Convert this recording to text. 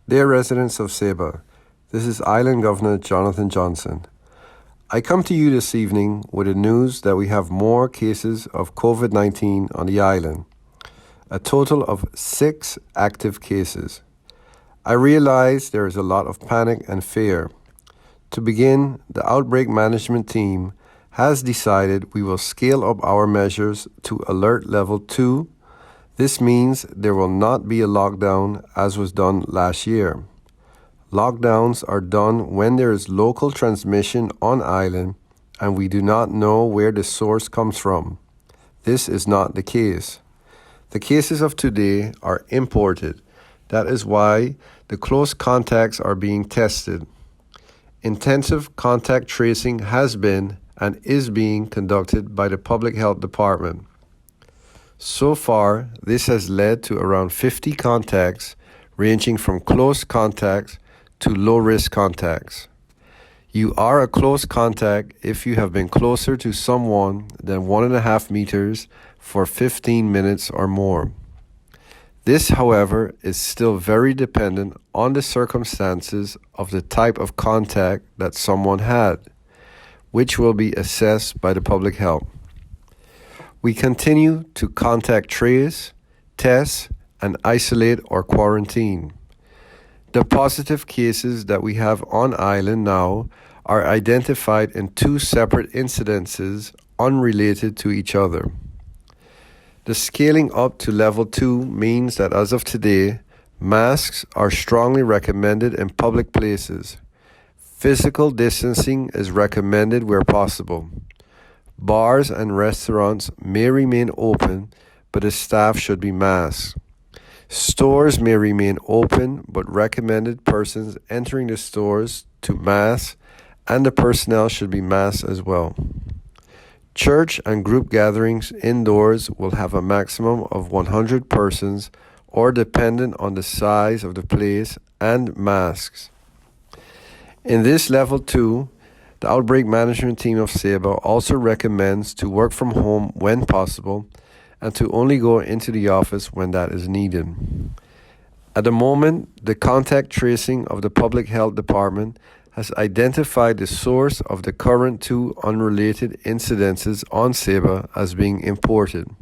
Dear residents of Saba, this is Island Governor Johnathan Johnson. I come to you this evening with the news that we have more cases of COVID-19 on the island, a total of 6 active cases. I realize there is a lot of panic and fear. To begin, the Outbreak Management Team has decided we will scale up our measures to alert level 2. This means there will not be a lockdown as was done last year. Lockdowns are done when there is local transmission on island and we do not know where the source comes from. This is not the case. The cases of today are imported. That is why the close contacts are being tested. Intensive contact tracing has been and is being conducted by the Public Health Department. So far, this has led to around 50 contacts ranging from close contacts to low-risk contacts. You are a close contact if you have been closer to someone than 1.5 meters for 15 minutes or more. This, however, is still very dependent on the circumstances of the type of contact that someone had, which will be assessed by the public health. We continue to contact trace, test, and isolate or quarantine. The positive cases that we have on island now are identified in 2 separate incidences unrelated to each other. The scaling up to level 2 means that as of today, masks are strongly recommended in public places. Physical distancing is recommended where possible. Bars and restaurants may remain open, but the staff should be masked. Stores may remain open, but recommended persons entering the stores to mask, and the personnel should be masked as well. Church and group gatherings indoors will have a maximum of 100 persons or dependent on the size of the place and masks. In this level 2, the Outbreak Management Team of Saba also recommends to work from home when possible and to only go into the office when that is needed. At the moment, the contact tracing of the Public Health Department has identified the source of the current 2 unrelated incidences on Saba as being imported.